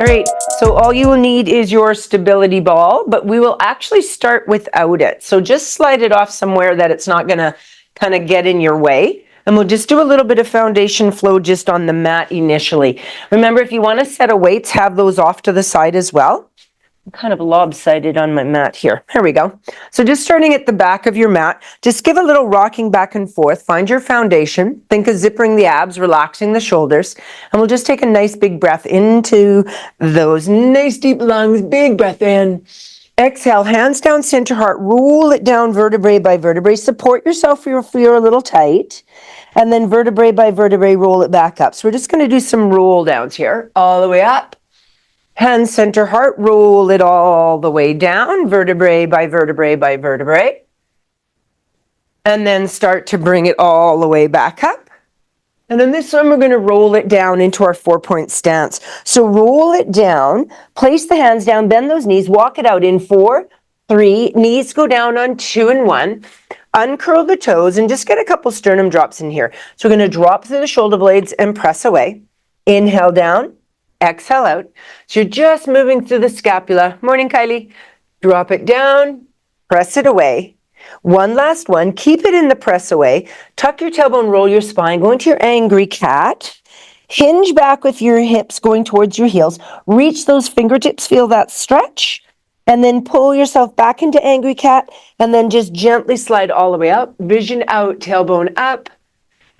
All right, so all you will need is your stability ball, but we will actually start without it. So just slide it off somewhere that it's not gonna kind of get in your way. And we'll just do a little bit of foundation flow just on the mat initially. Remember, if you want a set of weights, have those off to the side as well. I'm kind of lopsided on my mat here. Here we go. So just starting at the back of your mat, just give a little rocking back and forth. Find your foundation. Think of zippering the abs, relaxing the shoulders. And we'll just take a nice big breath into those nice deep lungs. Big breath in. Exhale, hands down, center heart. Roll it down vertebrae by vertebrae. Support yourself if you're a little tight. And then vertebrae by vertebrae, roll it back up. So we're just going to do some roll downs here. All the way up. Hands center heart, roll it all the way down, vertebrae by vertebrae by vertebrae. And then start to bring it all the way back up. And then this one, we're going to roll it down into our 4-point stance. So roll it down, place the hands down, bend those knees, walk it out in 4, 3, knees go down on 2 and 1. Uncurl the toes and just get a couple sternum drops in here. So we're going to drop through the shoulder blades and press away. Inhale down. Exhale out. So you're just moving through the scapula. Morning, Kylie. Drop it down, press it away. One last one. Keep it in the press away. Tuck your tailbone, roll your spine. Go into your angry cat. Hinge back with your hips going towards your heels. Reach those fingertips. Feel that stretch. And then pull yourself back into angry cat. And then just gently slide all the way up. Vision out, tailbone up.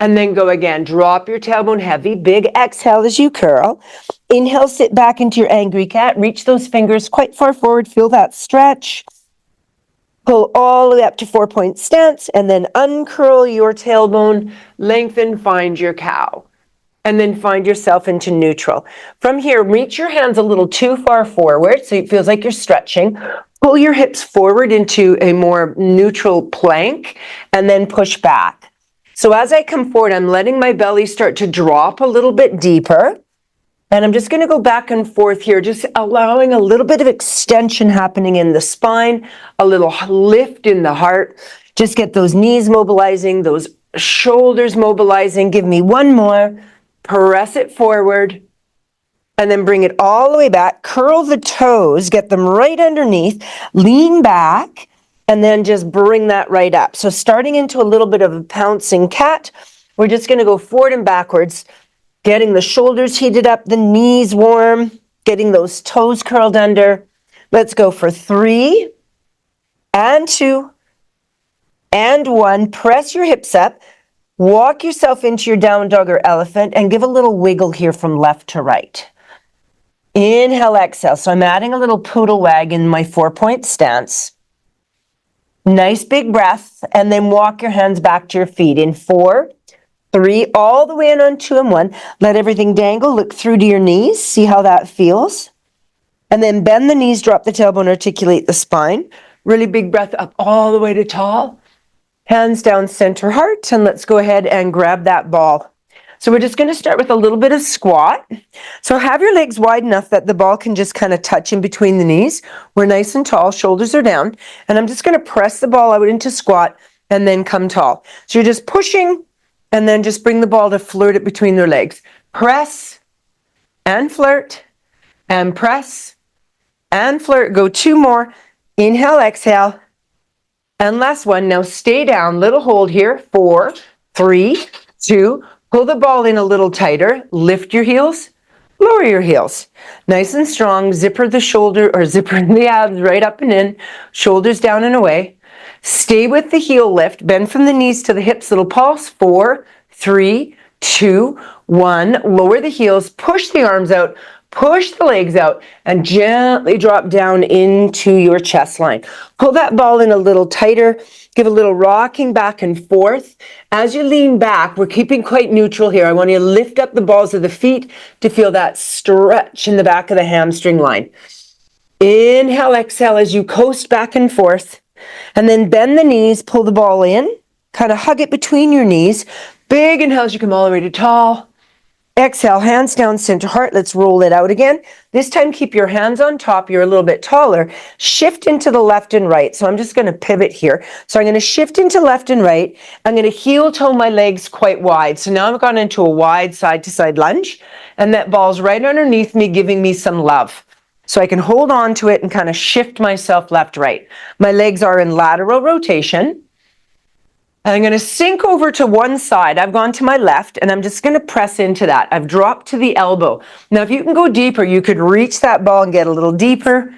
And then go again. Drop your tailbone heavy. Big exhale as you curl. Inhale, sit back into your angry cat. Reach those fingers quite far forward. Feel that stretch. Pull all the way up to 4-point stance. And then uncurl your tailbone. Lengthen, find your cow. And then find yourself into neutral. From here, reach your hands a little too far forward so it feels like you're stretching. Pull your hips forward into a more neutral plank. And then push back. So as I come forward, I'm letting my belly start to drop a little bit deeper. And I'm just going to go back and forth here, just allowing a little bit of extension happening in the spine, a little lift in the heart. Just get those knees mobilizing, those shoulders mobilizing. Give me one more. Press it forward. And then bring it all the way back. Curl the toes. Get them right underneath. Lean back. And then just bring that right up. So starting into a little bit of a pouncing cat, we're just going to go forward and backwards, getting the shoulders heated up, the knees warm, getting those toes curled under. Let's go for 3 and 2 and 1. Press your hips up. Walk yourself into your down dog or elephant and give a little wiggle here from left to right. Inhale, exhale. So I'm adding a little poodle wag in my 4-point stance. Nice big breath, and then walk your hands back to your feet in 4, 3, all the way in on 2 and 1. Let everything dangle. Look through to your knees. See how that feels. And then bend the knees, drop the tailbone, articulate the spine. Really big breath up all the way to tall. Hands down, center heart, and let's go ahead and grab that ball. So we're just going to start with a little bit of squat. So have your legs wide enough that the ball can just kind of touch in between the knees. We're nice and tall, shoulders are down. And I'm just going to press the ball out into squat and then come tall. So you're just pushing and then just bring the ball to flirt it between their legs. Press and flirt and press and flirt. Go 2 more. Inhale, exhale. And last one. Now stay down. Little hold here. 4, 3, 2. Pull the ball in a little tighter. Lift your heels. Lower your heels. Nice and strong. Zipper the shoulder or zipper the abs right up and in. Shoulders down and away. Stay with the heel lift. Bend from the knees to the hips. Little pulse. 4, 3, 2, 1. Lower the heels. Push the arms out. Push the legs out and gently drop down into your chest line. Pull that ball in a little tighter. Give a little rocking back and forth. As you lean back, we're keeping quite neutral here. I want you to lift up the balls of the feet to feel that stretch in the back of the hamstring line. Inhale, exhale as you coast back and forth. And then bend the knees, pull the ball in. Kind of hug it between your knees. Big inhale as you come all the way to tall. Exhale, hands down, center heart. Let's roll it out again. This time, keep your hands on top. You're a little bit taller. Shift into the left and right. So I'm just going to pivot here. So I'm going to shift into left and right. I'm going to heel toe my legs quite wide. So now I've gone into a wide side to side lunge. And that ball's right underneath me, giving me some love. So I can hold on to it and kind of shift myself left, right. My legs are in lateral rotation. I'm going to sink over to one side. I've gone to my left, and I'm just going to press into that. I've dropped to the elbow. Now, if you can go deeper, you could reach that ball and get a little deeper.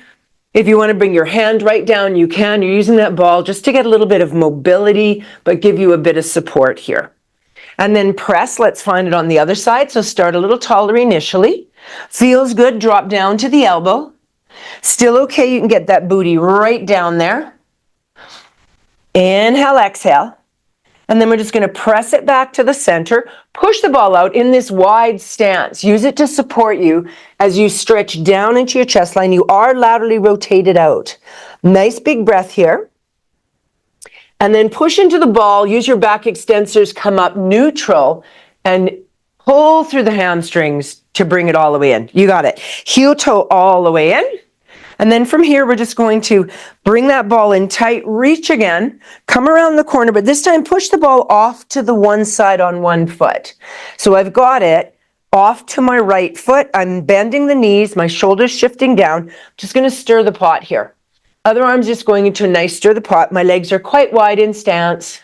If you want to bring your hand right down, you can. You're using that ball just to get a little bit of mobility, but give you a bit of support here. And then press. Let's find it on the other side. So start a little taller initially. Feels good. Drop down to the elbow. Still okay. You can get that booty right down there. Inhale, exhale. And then we're just going to press it back to the center. Push the ball out in this wide stance. Use it to support you as you stretch down into your chest line. You are laterally rotated out. Nice big breath here. And then push into the ball. Use your back extensors. Come up neutral and pull through the hamstrings to bring it all the way in. You got it. Heel toe all the way in. And then from here, we're just going to bring that ball in tight, reach again, come around the corner, but this time push the ball off to the one side on one foot. So I've got it off to my right foot. I'm bending the knees, my shoulders shifting down. I'm just going to stir the pot here. Other arm's just going into a nice stir the pot. My legs are quite wide in stance.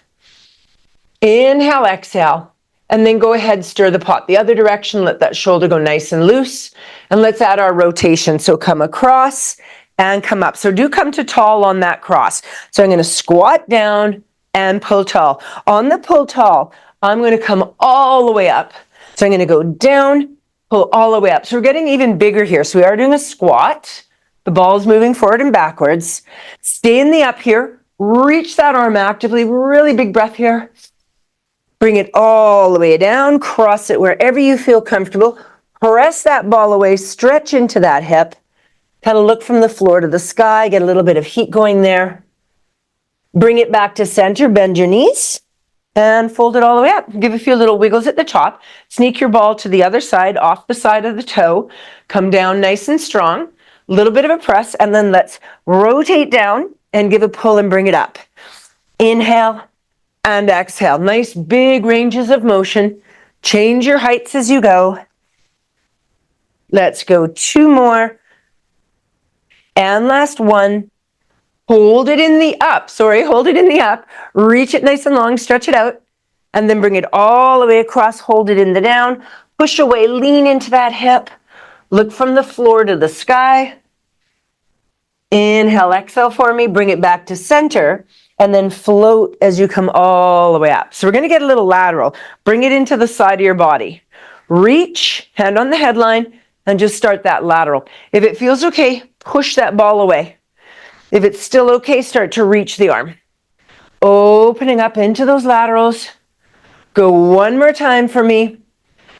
Inhale, exhale. And then go ahead, stir the pot the other direction. Let that shoulder go nice and loose. And let's add our rotation. So come across and come up. So do come to tall on that cross. So I'm going to squat down and pull tall. On the pull tall, I'm going to come all the way up. So I'm going to go down, pull all the way up. So we're getting even bigger here. So we are doing a squat. The ball is moving forward and backwards. Stay in the up here. Reach that arm actively. Really big breath here. Bring it all the way down, cross it wherever you feel comfortable. Press that ball away, stretch into that hip. Kind of look from the floor to the sky, get a little bit of heat going there. Bring it back to center, bend your knees, and fold it all the way up. Give a few little wiggles at the top. Sneak your ball to the other side, off the side of the toe. Come down nice and strong. A little bit of a press, and then let's rotate down and give a pull and bring it up. Inhale. And exhale. Nice big ranges of motion. Change your heights as you go. Let's go 2 more. And last one. Hold it in the up. Hold it in the up. Reach it nice and long. Stretch it out. And then bring it all the way across. Hold it in the down. Push away. Lean into that hip. Look from the floor to the sky. Inhale, exhale for me. Bring it back to center. And then float as you come all the way up. So we're going to get a little lateral. Bring it into the side of your body. Reach, hand on the headline, and just start that lateral. If it feels okay, push that ball away. If it's still okay, start to reach the arm. Opening up into those laterals. Go one more time for me.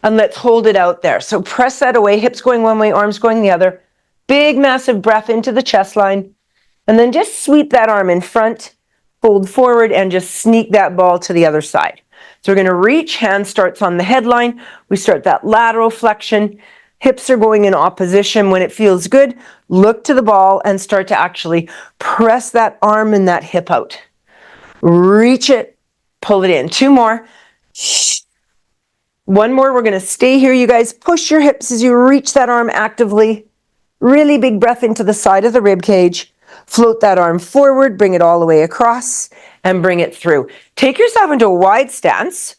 And let's hold it out there. So press that away, hips going one way, arms going the other. Big, massive breath into the chest line. And then just sweep that arm in front. Fold forward and just sneak that ball to the other side. So we're going to reach, hand starts on the headline. We start that lateral flexion. Hips are going in opposition. When it feels good, look to the ball and start to actually press that arm and that hip out. Reach it, pull it in. 2 more. 1 more. We're going to stay here, you guys. Push your hips as you reach that arm actively. Really big breath into the side of the rib cage. Float that arm forward, bring it all the way across, and bring it through. Take yourself into a wide stance.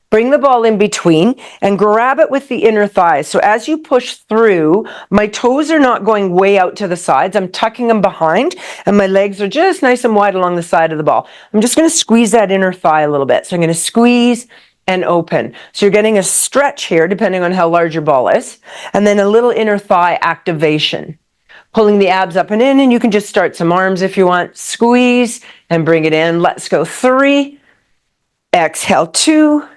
Bring the ball in between and grab it with the inner thighs. So as you push through, my toes are not going way out to the sides. I'm tucking them behind, and my legs are just nice and wide along the side of the ball. I'm just going to squeeze that inner thigh a little bit. So I'm going to squeeze and open. So you're getting a stretch here, depending on how large your ball is, and then a little inner thigh activation. Pulling the abs up and in, and you can just start some arms if you want. Squeeze and bring it in. Let's go 3. Exhale 2.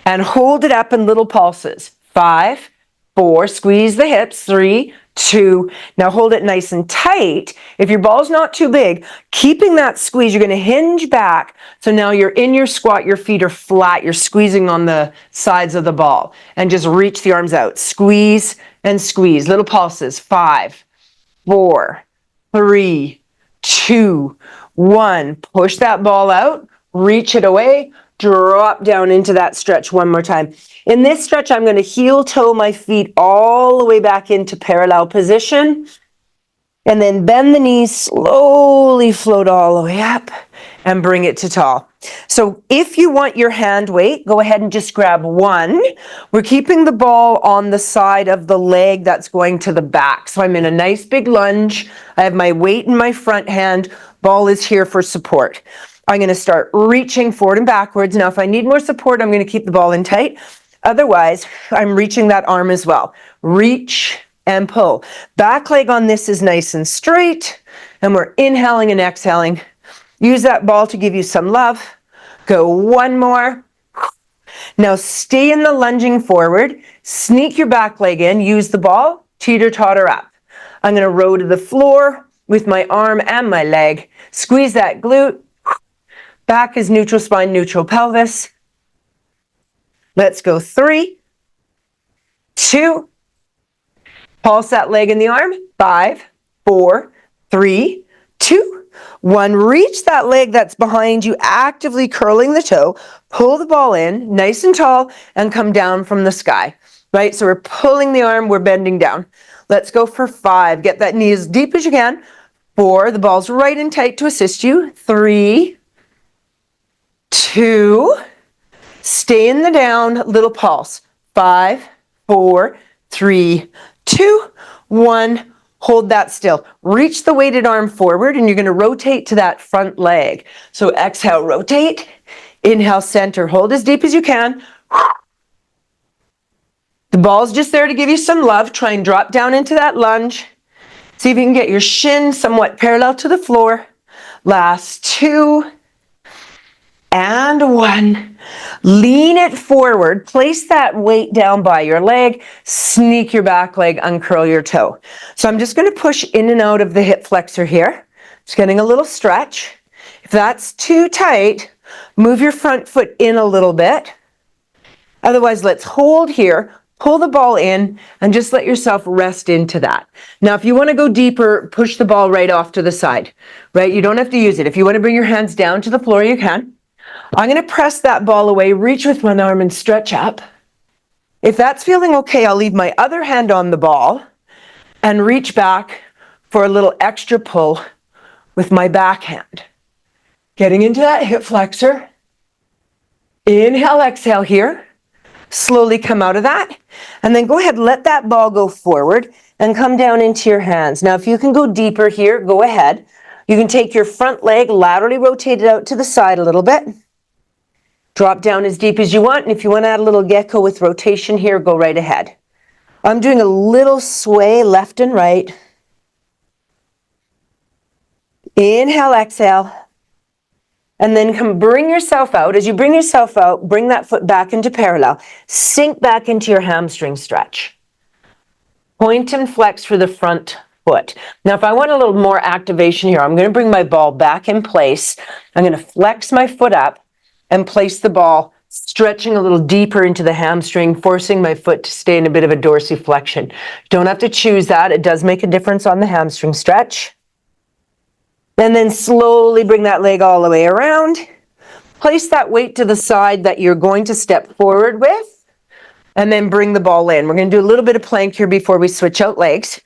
And hold it up in little pulses. 5. 4, squeeze the hips, 3, 2, now hold it nice and tight. If your ball's not too big, keeping that squeeze, you're going to hinge back. So now you're in your squat, your feet are flat, you're squeezing on the sides of the ball, and just reach the arms out. Squeeze and squeeze, little pulses, 5, 4, 3, 2, 1. Push that ball out, reach it away, drop down into that stretch one more time. In this stretch, I'm going to heel toe my feet all the way back into parallel position, and then bend the knees, slowly float all the way up and bring it to tall. So if you want your hand weight, go ahead and just grab one. We're keeping the ball on the side of the leg that's going to the back. So I'm in a nice big lunge. I have my weight in my front hand. Ball is here for support. I'm going to start reaching forward and backwards. Now, if I need more support, I'm going to keep the ball in tight. Otherwise, I'm reaching that arm as well. Reach and pull. Back leg on this is nice and straight, and we're inhaling and exhaling. Use that ball to give you some love. Go one more. Now stay in the lunging forward. Sneak your back leg in. Use the ball. Teeter-totter up. I'm going to row to the floor with my arm and my leg. Squeeze that glute. Back is neutral spine, neutral pelvis. Let's go 3, 2, pulse that leg in the arm, 5, 4, 3, 2, 1. Reach that leg that's behind you, actively curling the toe. Pull the ball in, nice and tall, and come down from the sky. Right? So we're pulling the arm, we're bending down. Let's go for 5. Get that knee as deep as you can. 4, the ball's right and tight to assist you. 3, 2, stay in the down, little pulse. 5, 4, 3, 2, 1. Hold that still. Reach the weighted arm forward, and you're going to rotate to that front leg. So exhale, rotate. Inhale, center. Hold as deep as you can. The ball's just there to give you some love. Try and drop down into that lunge. See if you can get your shin somewhat parallel to the floor. Last 2. And 1. Lean it forward. Place that weight down by your leg. Sneak your back leg, uncurl your toe. So I'm just going to push in and out of the hip flexor here. Just getting a little stretch. If that's too tight, move your front foot in a little bit. Otherwise, let's hold here. Pull the ball in and just let yourself rest into that. Now, if you want to go deeper, push the ball right off to the side. Right? You don't have to use it. If you want to bring your hands down to the floor, you can. I'm going to press that ball away, reach with one arm and stretch up. If that's feeling okay, I'll leave my other hand on the ball and reach back for a little extra pull with my back hand. Getting into that hip flexor. Inhale, exhale here. Slowly come out of that. And then go ahead, let that ball go forward and come down into your hands. Now, if you can go deeper here, go ahead. You can take your front leg, laterally rotate it out to the side a little bit. Drop down as deep as you want, and if you want to add a little gecko with rotation here, go right ahead. I'm doing a little sway left and right. Inhale, exhale, and then bring yourself out. As you bring yourself out, bring that foot back into parallel. Sink back into your hamstring stretch. Point and flex for the front foot. Now, if I want a little more activation here, I'm going to bring my ball back in place. I'm going to flex my foot up and place the ball, stretching a little deeper into the hamstring, forcing my foot to stay in a bit of a dorsiflexion. Don't have to choose that. It does make a difference on the hamstring stretch. And then slowly bring that leg all the way around. Place that weight to the side that you're going to step forward with, and then bring the ball in. We're going to do a little bit of plank here before we switch out legs.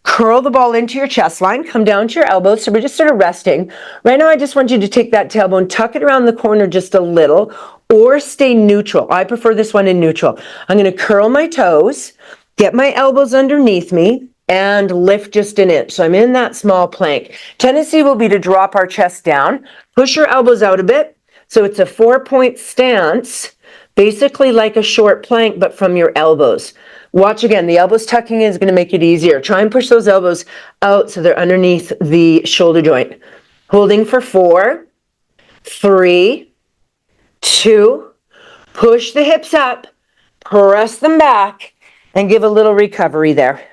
Curl the ball into your chest line, come down to your elbows. So we're just sort of resting. Right now, I just want you to take that tailbone, tuck it around the corner just a little, or stay neutral. I prefer this one in neutral. I'm going to curl my toes, get my elbows underneath me, and lift just an inch. So I'm in that small plank. Tendency will be to drop our chest down, push your elbows out a bit. So it's a 4-point stance, basically like a short plank, but from your elbows. Watch again, the elbows tucking in is going to make it easier. Try and push those elbows out so they're underneath the shoulder joint. Holding for 4, 3, 2, push the hips up, press them back, and give a little recovery there.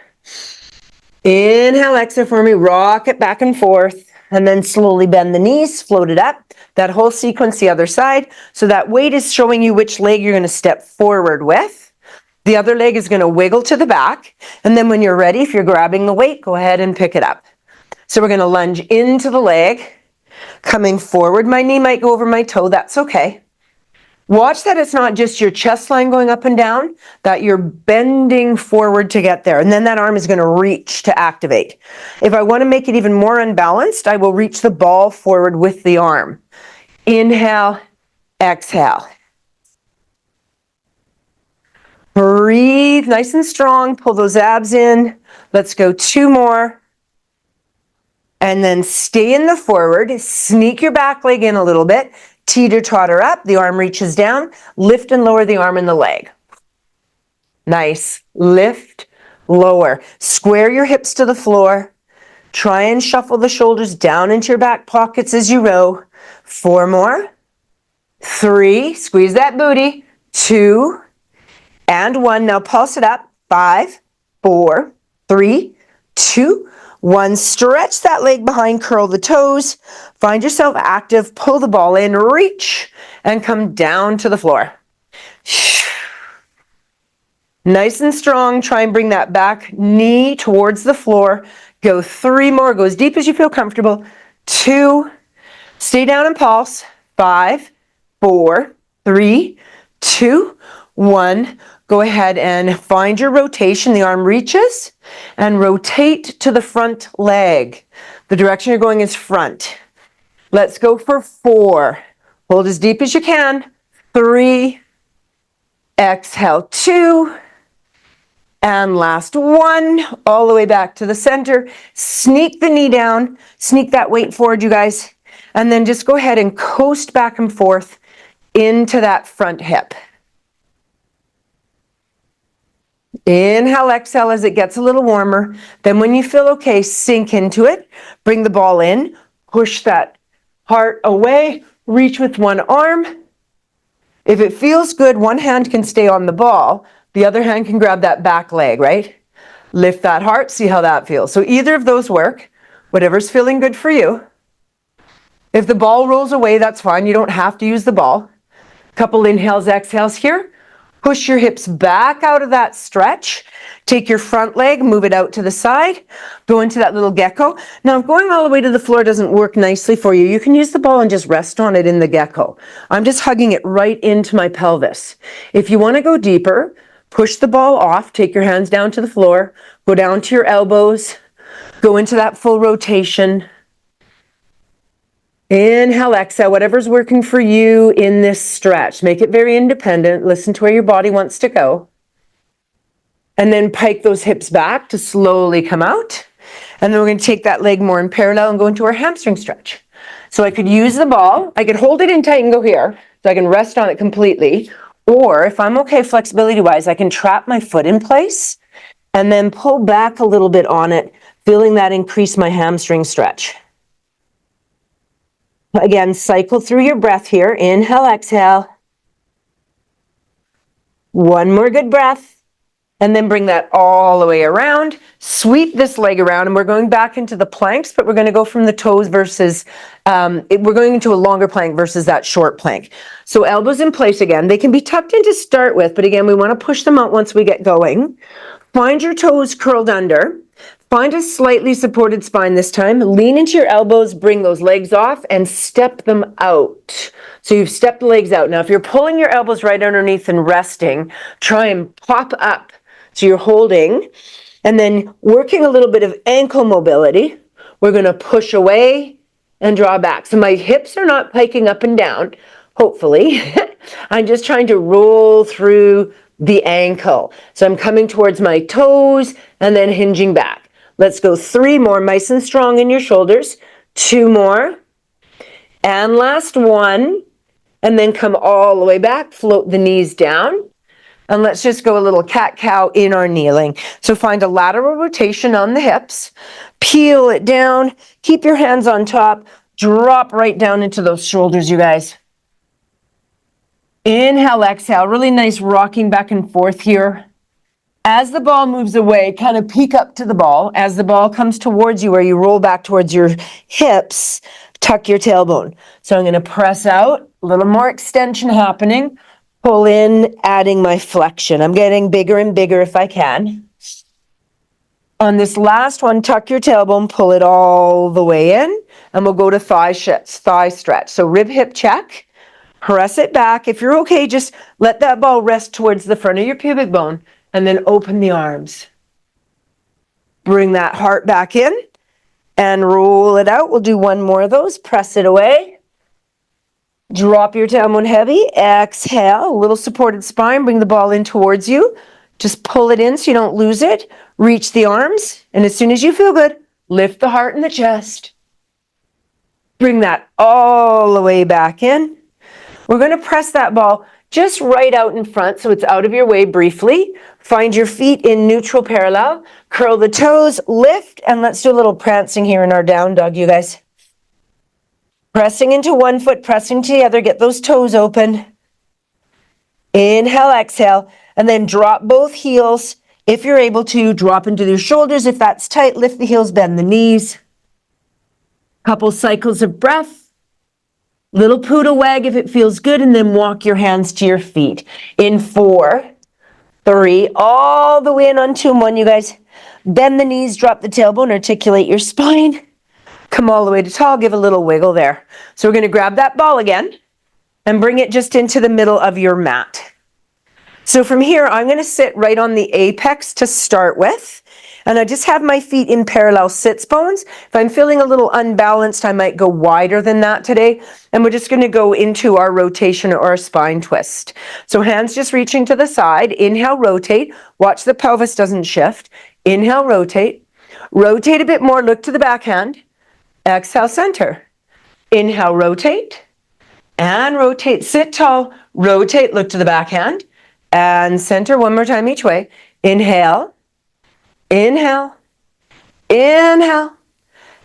Inhale, exhale for me, rock it back and forth, and then slowly bend the knees, float it up. That whole sequence the other side. So that weight is showing you which leg you're going to step forward with. The other leg is going to wiggle to the back. And then when you're ready, if you're grabbing the weight, go ahead and pick it up. So we're going to lunge into the leg, coming forward. My knee might go over my toe. That's okay. Watch that it's not just your chest line going up and down, that you're bending forward to get there. And then that arm is going to reach to activate. If I want to make it even more unbalanced, I will reach the ball forward with the arm. Inhale, exhale. Breathe nice and strong. Pull those abs in. Let's go 2 more. And then stay in the forward. Sneak your back leg in a little bit. Teeter-totter up, the arm reaches down, lift and lower the arm and the leg. Nice. Lift, lower. Square your hips to the floor. Try and shuffle the shoulders down into your back pockets as you row. 4 more. 3, squeeze that booty. 2, and 1. Now pulse it up. 5, 4, 3, 2, 1. Stretch that leg behind, curl the toes. Find yourself active, pull the ball in, reach, and come down to the floor. Nice and strong. Try and bring that back knee towards the floor. Go 3 more. Go as deep as you feel comfortable. 2. Stay down and pulse. 5, 4, 3, 2, 1. Go ahead and find your rotation. The arm reaches and rotate to the front leg. The direction you're going is front. Let's go for 4. Hold as deep as you can. 3. Exhale, 2. And last 1. All the way back to the center. Sneak the knee down. Sneak that weight forward, you guys. And then just go ahead and coast back and forth into that front hip. Inhale, exhale as it gets a little warmer. Then when you feel okay, sink into it. Bring the ball in. Push that heart away. Reach with one arm. If it feels good, one hand can stay on the ball. The other hand can grab that back leg, right? Lift that heart. See how that feels. So either of those work. Whatever's feeling good for you. If the ball rolls away, that's fine. You don't have to use the ball. Couple inhales, exhales here. Push your hips back out of that stretch. Take your front leg, move it out to the side. Go into that little gecko. Now, if going all the way to the floor doesn't work nicely for you, you can use the ball and just rest on it in the gecko. I'm just hugging it right into my pelvis. If you want to go deeper, push the ball off. Take your hands down to the floor. Go down to your elbows. Go into that full rotation. Inhale, exhale, whatever's working for you in this stretch. Make it very independent. Listen to where your body wants to go. And then pike those hips back to slowly come out. And then we're going to take that leg more in parallel and go into our hamstring stretch. So I could use the ball. I could hold it in tight and go here. So I can rest on it completely. Or if I'm okay flexibility-wise, I can trap my foot in place and then pull back a little bit on it, feeling that increase my hamstring stretch. Again, cycle through your breath here. Inhale, exhale. One more good breath. And then bring that all the way around. Sweep this leg around, and we're going back into the planks, but we're going to go from the toes versus, we're going into a longer plank versus that short plank. So elbows in place again. They can be tucked in to start with, but again, we want to push them out once we get going. Find your toes curled under. Find a slightly supported spine this time. Lean into your elbows, bring those legs off, and step them out. So you've stepped the legs out. Now, if you're pulling your elbows right underneath and resting, try and pop up. So you're holding, and then working a little bit of ankle mobility. We're going to push away and draw back. So my hips are not piking up and down, hopefully. I'm just trying to roll through the ankle. So I'm coming towards my toes and then hinging back. Let's go 3 more, nice and strong in your shoulders. 2 more. And last 1. And then come all the way back, float the knees down. And let's just go a little cat-cow in our kneeling. So find a lateral rotation on the hips. Peel it down. Keep your hands on top. Drop right down into those shoulders, you guys. Inhale, exhale. Really nice rocking back and forth here. As the ball moves away, kind of peek up to the ball. As the ball comes towards you, where you roll back towards your hips, tuck your tailbone. So I'm going to press out, a little more extension happening, pull in, adding my flexion. I'm getting bigger and bigger if I can. On this last one, tuck your tailbone, pull it all the way in, and we'll go to thigh stretch. So rib hip check, press it back. If you're okay, just let that ball rest towards the front of your pubic bone, and then open the arms. Bring that heart back in and roll it out. We'll do one more of those. Press it away. Drop your tailbone heavy. Exhale, a little supported spine. Bring the ball in towards you. Just pull it in so you don't lose it. Reach the arms, and as soon as you feel good, lift the heart and the chest. Bring that all the way back in. We're going to press that ball just right out in front so it's out of your way briefly. Find your feet in neutral parallel. Curl the toes, lift, and let's do a little prancing here in our down dog, you guys. Pressing into one foot, pressing to the other. Get those toes open. Inhale, exhale, and then drop both heels. If you're able to, drop into your shoulders. If that's tight, lift the heels, bend the knees. Couple cycles of breath. Little poodle wag if it feels good, and then walk your hands to your feet. In 4, 3, all the way in on 2 and 1, you guys. Bend the knees, drop the tailbone, articulate your spine. Come all the way to tall, give a little wiggle there. So we're going to grab that ball again and bring it just into the middle of your mat. So from here, I'm going to sit right on the apex to start with. And I just have my feet in parallel sits bones. If I'm feeling a little unbalanced, I might go wider than that today. And we're just going to go into our rotation or our spine twist. So hands just reaching to the side. Inhale, rotate. Watch the pelvis doesn't shift. Inhale, rotate. Rotate a bit more. Look to the backhand. Exhale, center. Inhale, rotate. And rotate. Sit tall. Rotate. Look to the backhand. And center one more time each way. Inhale. Inhale, inhale,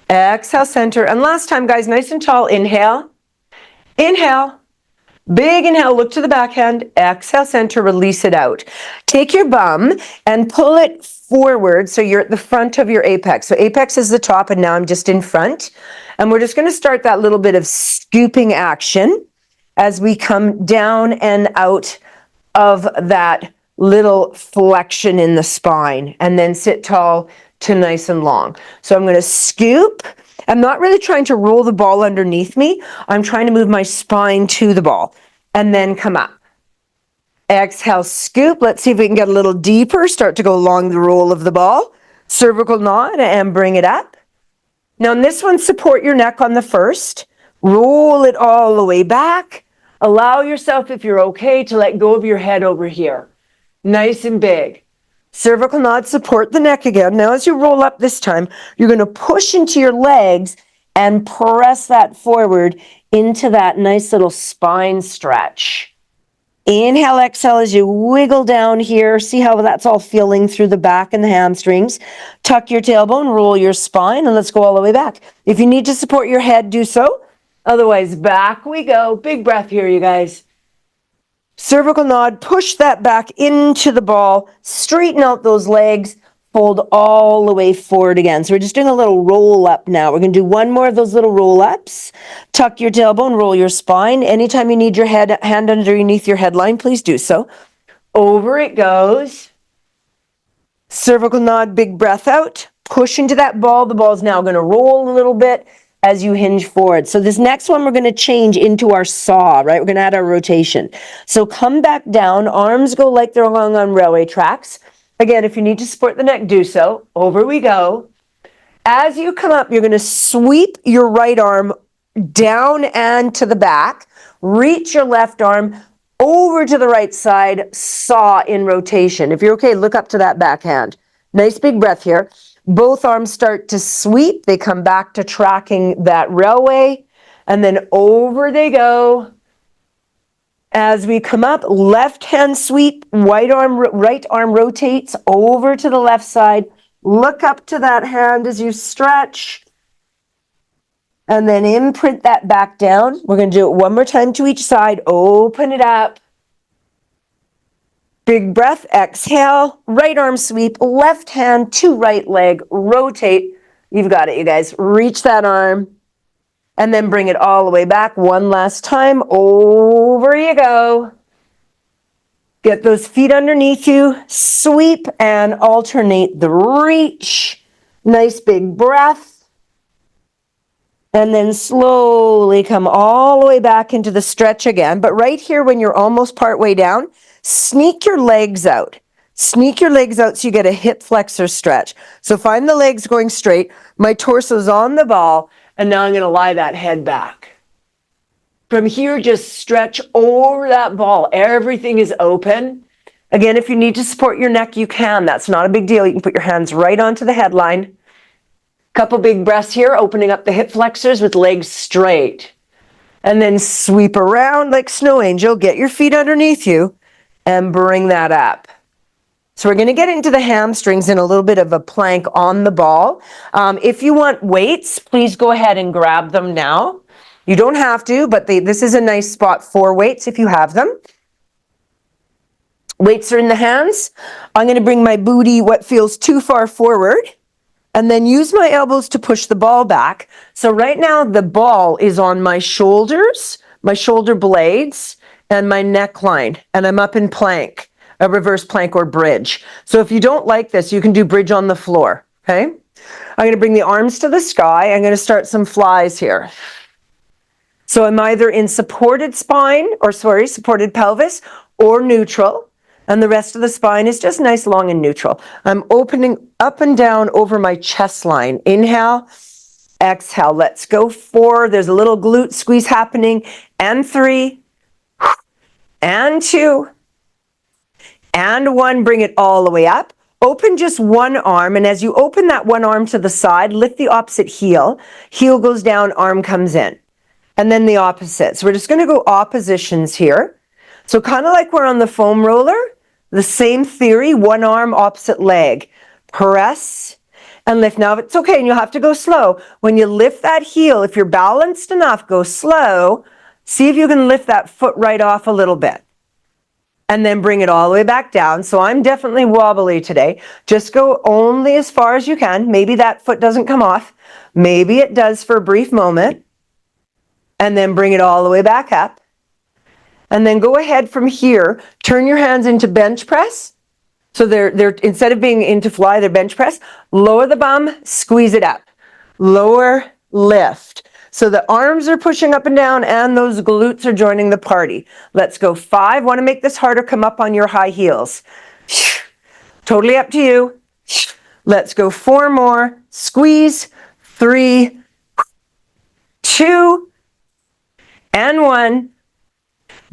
exhale, center. And last time, guys, nice and tall. Inhale, inhale, big inhale, look to the backhand. Exhale, center, release it out. Take your bum and pull it forward so you're at the front of your apex. So apex is the top, and now I'm just in front. And we're just going to start that little bit of scooping action as we come down and out of that little flexion in the spine, and then sit tall to nice and long. So I'm going to scoop. I'm not really trying to roll the ball underneath me. I'm trying to move my spine to the ball and then come up. Exhale, scoop. Let's see if we can get a little deeper. Start to go along the roll of the ball. Cervical nod and bring it up. Now in this one, support your neck on the first. Roll it all the way back. Allow yourself, if you're okay, to let go of your head over here. Nice and big. Cervical nod, support the neck again. Now as you roll up this time, you're going to push into your legs and press that forward into that nice little spine stretch. Inhale, exhale as you wiggle down here. See how that's all feeling through the back and the hamstrings. Tuck your tailbone, roll your spine, and let's go all the way back. If you need to support your head, do so. Otherwise, back we go. Big breath here, you guys. Cervical nod, push that back into the ball, straighten out those legs, fold all the way forward again. So we're just doing a little roll up now. We're going to do one more of those little roll ups. Tuck your tailbone, roll your spine. Anytime you need your hand underneath your headline, please do so. Over it goes. Cervical nod, big breath out. Push into that ball. The ball's now going to roll a little bit as you hinge forward. So this next one, we're going to change into our saw, right? We're going to add our rotation. So come back down, arms go like they're along on railway tracks. Again, if you need to support the neck, do so. Over we go. As you come up, you're going to sweep your right arm down and to the back. Reach your left arm over to the right side, saw in rotation. If you're okay, look up to that backhand. Nice big breath here. Both arms start to sweep. They come back to tracking that railway, and then over they go. As we come up, left hand sweep, right arm rotates over to the left side. Look up to that hand as you stretch, and then imprint that back down. We're going to do it one more time to each side. Open it up. big breath, exhale, right arm sweep, left hand to right leg, rotate. You've got it, you guys. Reach that arm and then bring it all the way back. One last time. Over you go. Get those feet underneath you. Sweep and alternate the reach. Nice big breath. And then slowly come all the way back into the stretch again. But right here, when you're almost partway down, sneak your legs out. Sneak your legs out so you get a hip flexor stretch. So find the legs going straight. My torso's on the ball. And now I'm going to lie that head back. From here, just stretch over that ball. Everything is open. Again, if you need to support your neck, you can. That's not a big deal. You can put your hands right onto the headline. Couple big breaths here, opening up the hip flexors with legs straight. And then sweep around like snow angel. Get your feet underneath you and bring that up. So we're going to get into the hamstrings in a little bit of a plank on the ball. If you want weights, please go ahead and grab them now. You don't have to, but this is a nice spot for weights if you have them. Weights are in the hands. I'm going to bring my booty what feels too far forward and then use my elbows to push the ball back. So right now the ball is on my shoulders, my shoulder blades, and my neckline, and I'm up in plank, a reverse plank or bridge. So if you don't like this, you can do bridge on the floor, okay? I'm going to bring the arms to the sky. I'm going to start some flies here. So I'm either in supported supported pelvis or neutral. And the rest of the spine is just nice, long, and neutral. I'm opening up and down over my chest line. Inhale, exhale. Let's go 4. There's a little glute squeeze happening. And 3, and 2, and 1. Bring it all the way up. Open just one arm, and as you open that one arm to the side, lift the opposite heel. Heel goes down, arm comes in. And then the opposite. So we're just going to go oppositions here. So kind of like we're on the foam roller, the same theory, one arm, opposite leg. Press and lift. Now, it's okay, and you'll have to go slow. When you lift that heel, if you're balanced enough, go slow. See if you can lift that foot right off a little bit. And then bring it all the way back down. So I'm definitely wobbly today. Just go only as far as you can. Maybe that foot doesn't come off. Maybe it does for a brief moment. And then bring it all the way back up. And then go ahead from here, turn your hands into bench press. So they're instead of being into fly, they're bench press. Lower the bum, squeeze it up. Lower, lift. So the arms are pushing up and down and those glutes are joining the party. Let's go 5. Want to make this harder, come up on your high heels. Totally up to you. Let's go 4 more. Squeeze. 3, 2, and 1.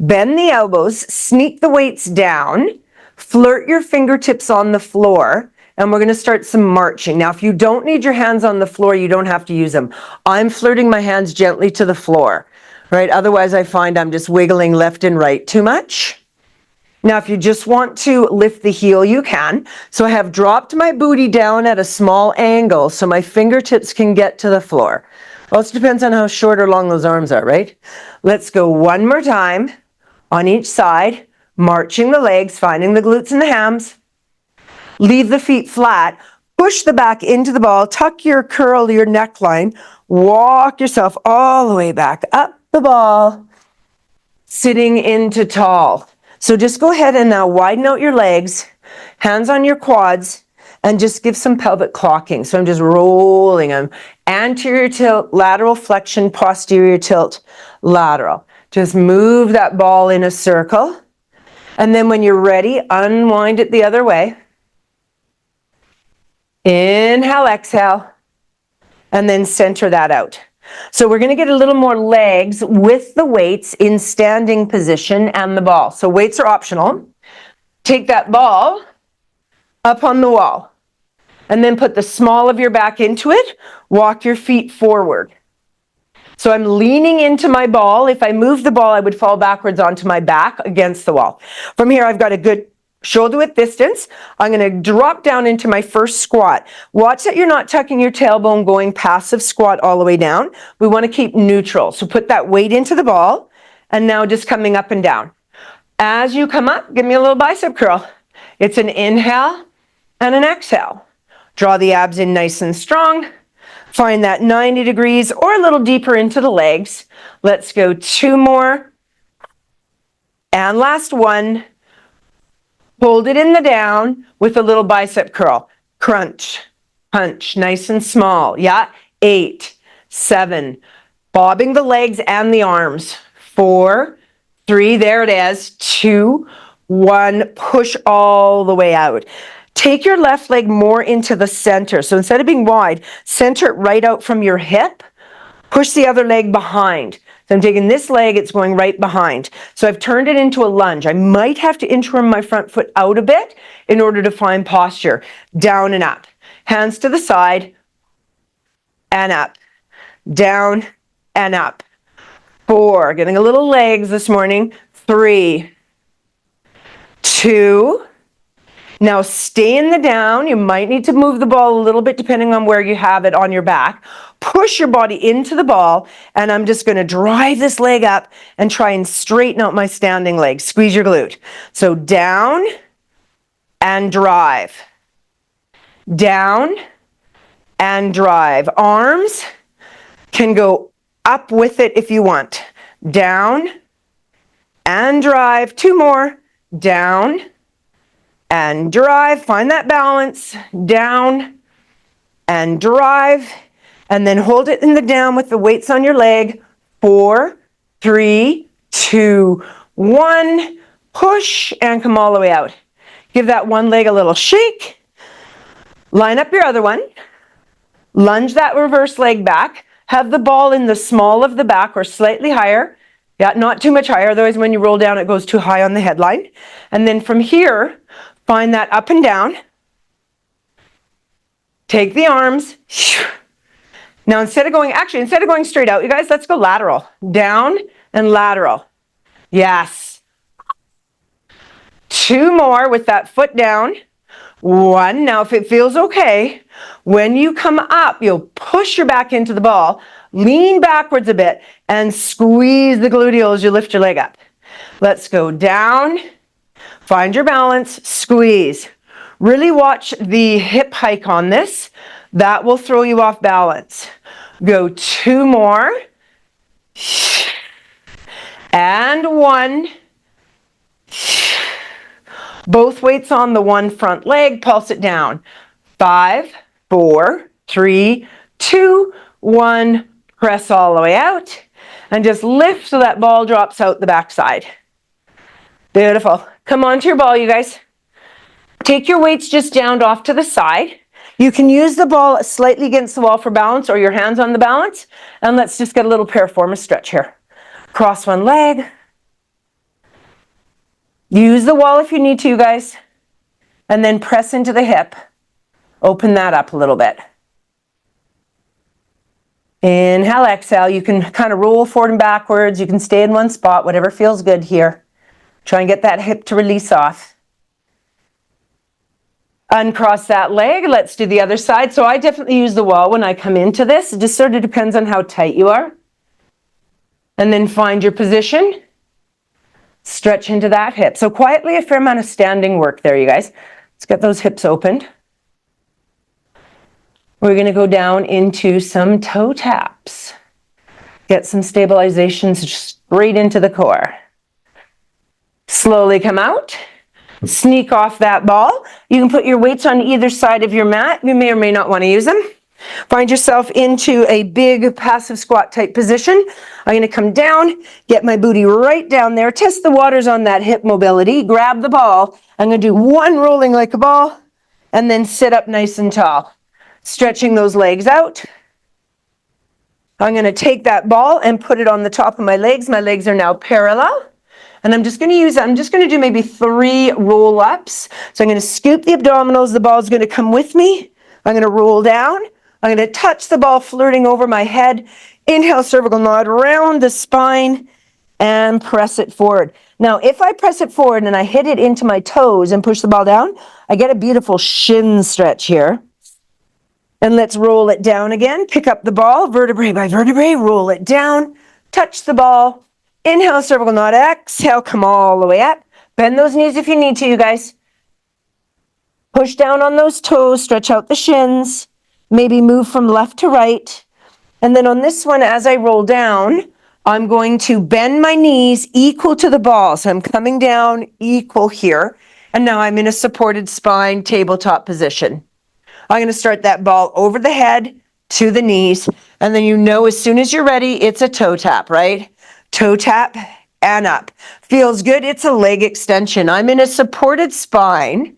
Bend the elbows, sneak the weights down, flirt your fingertips on the floor, and we're going to start some marching. Now, if you don't need your hands on the floor, you don't have to use them. I'm flirting my hands gently to the floor, right? Otherwise, I find I'm just wiggling left and right too much. Now, if you just want to lift the heel, you can. So I have dropped my booty down at a small angle so my fingertips can get to the floor. Also depends on how short or long those arms are, right? Let's go one more time on each side, marching the legs, finding the glutes and the hams. Leave the feet flat. Push the back into the ball. Tuck your curl, your neckline. Walk yourself all the way back up the ball. Sitting into tall. So just go ahead and now widen out your legs, hands on your quads, and just give some pelvic clocking. So I'm just rolling them. Anterior tilt, lateral flexion, posterior tilt, lateral. Just move that ball in a circle. And then when you're ready, unwind it the other way. Inhale, exhale. And then center that out. So we're going to get a little more legs with the weights in standing position and the ball. So weights are optional. Take that ball up on the wall. And then put the small of your back into it. Walk your feet forward. So I'm leaning into my ball. If I move the ball, I would fall backwards onto my back against the wall. From here, I've got a good shoulder width distance. I'm going to drop down into my first squat. Watch that you're not tucking your tailbone going passive squat all the way down. We want to keep neutral. So put that weight into the ball. And now just coming up and down. As you come up, give me a little bicep curl. It's an inhale and an exhale. Draw the abs in nice and strong. Find that 90 degrees or a little deeper into the legs. Let's go 2 more. And last one. Hold it in the down with a little bicep curl. Crunch, punch, nice and small. Yeah, 8, 7. Bobbing the legs and the arms. 4, 3, there it is. 2, 1, push all the way out. Take your left leg more into the center. So instead of being wide, center it right out from your hip. Push the other leg behind. So I'm taking this leg, it's going right behind. So I've turned it into a lunge. I might have to interim my front foot out a bit in order to find posture. Down and up. Hands to the side and up. Down and up. 4, getting a little legs this morning. 3, 2, now stay in the down. You might need to move the ball a little bit depending on where you have it on your back. Push your body into the ball, and I'm just going to drive this leg up and try and straighten out my standing leg. Squeeze your glute. So down and drive. Down and drive. Arms can go up with it if you want. Down and drive. 2 more. Down and drive. Find that balance. Down and drive. And then hold it in the down with the weights on your leg. 4, 3, 2, 1. Push and come all the way out. Give that one leg a little shake. Line up your other one. Lunge that reverse leg back. Have the ball in the small of the back or slightly higher. Yeah, not too much higher, otherwise when you roll down it goes too high on the headline. And then from here, find that up and down. Take the arms. Now instead of going straight out, you guys, let's go lateral. Down and lateral. Yes. 2 more with that foot down. 1. Now if it feels okay, when you come up, you'll push your back into the ball, lean backwards a bit, and squeeze the gluteal as you lift your leg up. Let's go down. Find your balance, squeeze. Really watch the hip hike on this. That will throw you off balance. Go 2 more. And 1. Both weights on the one front leg, pulse it down. 5, 4, 3, 2, 1. Press all the way out. And just lift so that ball drops out the backside. Beautiful. Come on to your ball, you guys. Take your weights just down off to the side. You can use the ball slightly against the wall for balance or your hands on the balance. And let's just get a little piriformis stretch here. Cross one leg. Use the wall if you need to, you guys. And then press into the hip. Open that up a little bit. Inhale, exhale. You can kind of roll forward and backwards. You can stay in one spot, whatever feels good here. Try and get that hip to release off. Uncross that leg. Let's do the other side. So I definitely use the wall when I come into this. It just sort of depends on how tight you are. And then find your position. Stretch into that hip. So quietly, a fair amount of standing work there, you guys. Let's get those hips opened. We're going to go down into some toe taps. Get some stabilization straight into the core. Slowly come out. Sneak off that ball. You can put your weights on either side of your mat. You may or may not want to use them. Find yourself into a big passive squat type position. I'm going to come down, get my booty right down there, test the waters on that hip mobility, grab the ball. I'm going to do 1 rolling like a ball, and then sit up nice and tall. Stretching those legs out. I'm going to take that ball and put it on the top of my legs. My legs are now parallel. And I'm just going to do maybe 3 roll-ups. So I'm going to scoop the abdominals. The ball's going to come with me. I'm going to roll down. I'm going to touch the ball flirting over my head. Inhale, cervical nod, round the spine, and press it forward. Now, if I press it forward and I hit it into my toes and push the ball down, I get a beautiful shin stretch here. And let's roll it down again. Pick up the ball, vertebrae by vertebrae, roll it down, touch the ball. Inhale, cervical nod, exhale, come all the way up. Bend those knees if you need to, you guys. Push down on those toes, stretch out the shins, maybe move from left to right. And then on this one, as I roll down, I'm going to bend my knees equal to the ball. So I'm coming down equal here. And now I'm in a supported spine tabletop position. I'm going to start that ball over the head to the knees. And then you know as soon as you're ready, it's a toe tap, right? Toe tap and up. Feels good. It's a leg extension. I'm in a supported spine.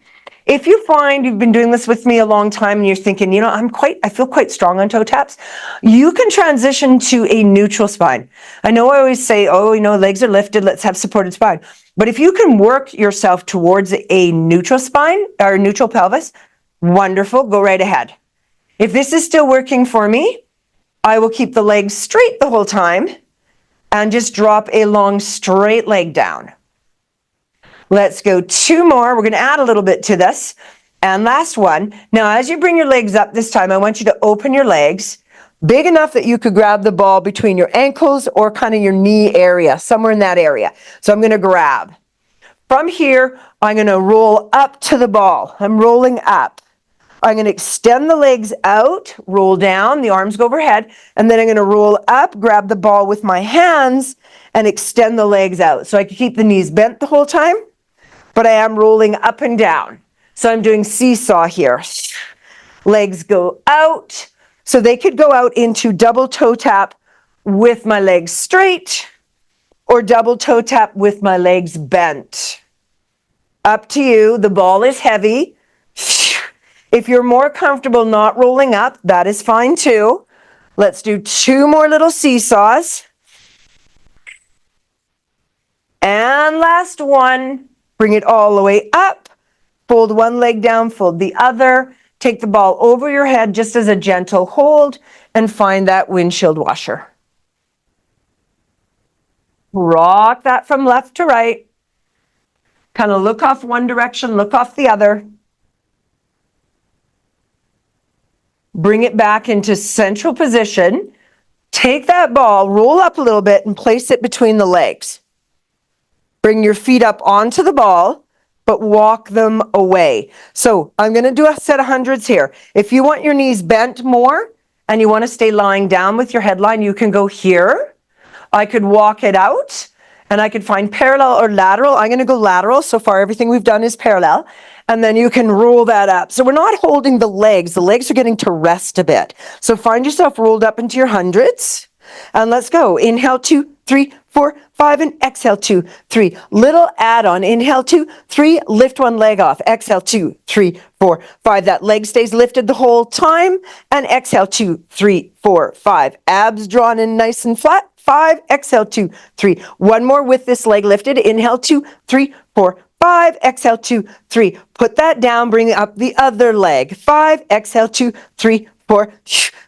If you find you've been doing this with me a long time and you're thinking, you know, I feel quite strong on toe taps, you can transition to a neutral spine. I know I always say, oh, you know, legs are lifted, let's have supported spine. But if you can work yourself towards a neutral spine or neutral pelvis, wonderful, go right ahead. If this is still working for me, I will keep the legs straight the whole time and just drop a long straight leg down. Let's go 2 more. We're going to add a little bit to this. And last one. Now, as you bring your legs up this time, I want you to open your legs big enough that you could grab the ball between your ankles or kind of your knee area, somewhere in that area. So I'm going to grab. From here, I'm going to roll up to the ball. I'm rolling up. I'm going to extend the legs out, roll down, the arms go overhead, and then I'm going to roll up, grab the ball with my hands, and extend the legs out. So I can keep the knees bent the whole time, but I am rolling up and down. So I'm doing seesaw here. Legs go out. So they could go out into double toe tap with my legs straight or double toe tap with my legs bent. Up to you. The ball is heavy. If you're more comfortable not rolling up, that is fine too. Let's do 2 more little seesaws. And last one. Bring it all the way up. Fold one leg down, fold the other. Take the ball over your head just as a gentle hold and find that windshield washer. Rock that from left to right. Kind of look off one direction, look off the other. Bring it back into central position. Take that ball, roll up a little bit and place it between the legs. Bring your feet up onto the ball, but walk them away. So I'm going to do a set of hundreds here. If you want your knees bent more and you want to stay lying down with your headline, you can go here. I could walk it out and I could find parallel or lateral. I'm going to go lateral. So far, everything we've done is parallel. And then you can roll that up. So we're not holding the legs. The legs are getting to rest a bit. So find yourself rolled up into your hundreds. And let's go. Inhale, 2, 3, 4, 5, and exhale, 2, 3. Little add-on. Inhale, 2, 3, lift one leg off. Exhale, 2, 3, 4, 5. That leg stays lifted the whole time. And exhale, 2, 3, 4, 5. Abs drawn in nice and flat. 5, exhale, 2, 3. One more with this leg lifted. Inhale, 2, 3, 4, 5, exhale, 2, 3. Put that down, bring up the other leg. 5, exhale, 2, 3, 4.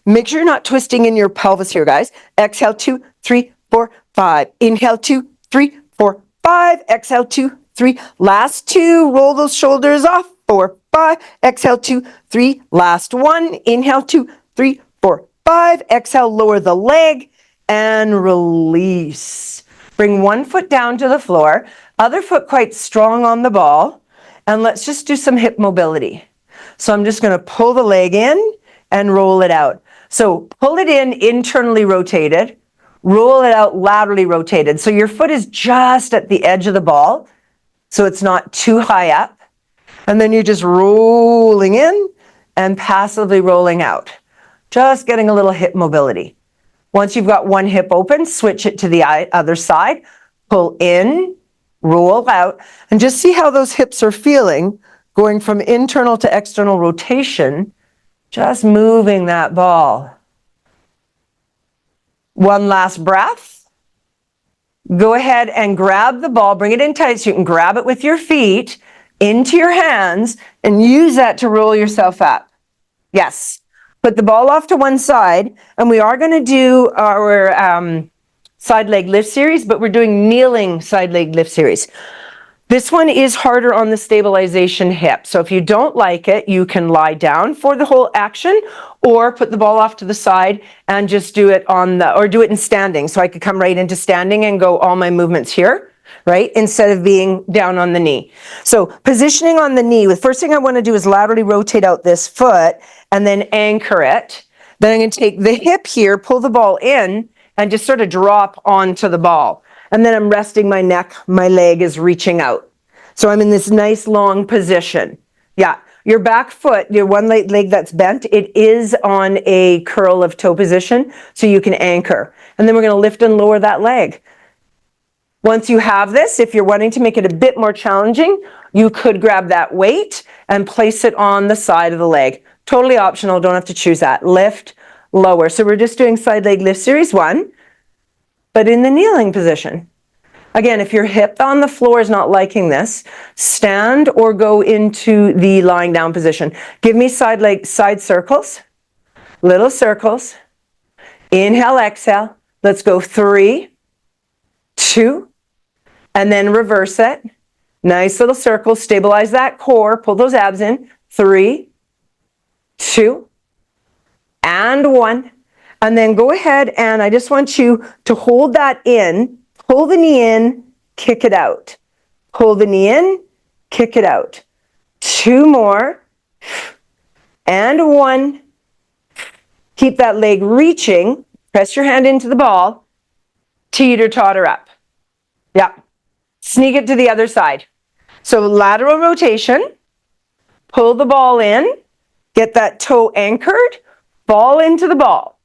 Make sure you're not twisting in your pelvis here, guys. Exhale, 2, 3, 4, 5. Inhale, 2, 3, 4, 5. Exhale, 2, 3. Last 2. Roll those shoulders off. 4, 5. Exhale, 2, 3. Last 1. Inhale, 2, 3, 4, 5. Exhale, lower the leg and release. Bring one foot down to the floor, other foot quite strong on the ball, and let's just do some hip mobility. So I'm just going to pull the leg in and roll it out. So pull it in internally rotated, roll it out laterally rotated. So your foot is just at the edge of the ball, so it's not too high up. And then you're just rolling in and passively rolling out. Just getting a little hip mobility. Once you've got one hip open, switch it to the other side. Pull in, roll out, and just see how those hips are feeling, going from internal to external rotation, just moving that ball. One last breath. Go ahead and grab the ball, bring it in tight so you can grab it with your feet into your hands and use that to roll yourself up. Yes. Put the ball off to one side, and we are going to do our side leg lift series, but we're doing kneeling side leg lift series. This one is harder on the stabilization hip. So if you don't like it, you can lie down for the whole action or put the ball off to the side and just do it or do it in standing. So I could come right into standing and go all my movements here. right? Instead of being down on the knee. So positioning on the knee, the first thing I want to do is laterally rotate out this foot and then anchor it. Then I'm going to take the hip here, pull the ball in, and just sort of drop onto the ball. And then I'm resting my neck, my leg is reaching out. So I'm in this nice long position. Yeah, your back foot, your one leg that's bent, it is on a curl of toe position, so you can anchor. And then we're going to lift and lower that leg. Once you have this, if you're wanting to make it a bit more challenging, you could grab that weight and place it on the side of the leg. Totally optional, don't have to choose that. Lift, lower. So we're just doing side leg lift series 1, but in the kneeling position. Again, if your hip on the floor is not liking this, stand or go into the lying down position. Give me side circles, little circles. Inhale, exhale. Let's go 3, 2, and then reverse it. Nice little circle. Stabilize that core. Pull those abs in. 3, 2, and 1. And then go ahead and I just want you to hold that in. Pull the knee in, kick it out. Pull the knee in, kick it out. 2 more. And 1. Keep that leg reaching. Press your hand into the ball. Teeter-totter up. Yeah. Sneak it to the other side. So lateral rotation. Pull the ball in. Get that toe anchored. Fall into the ball.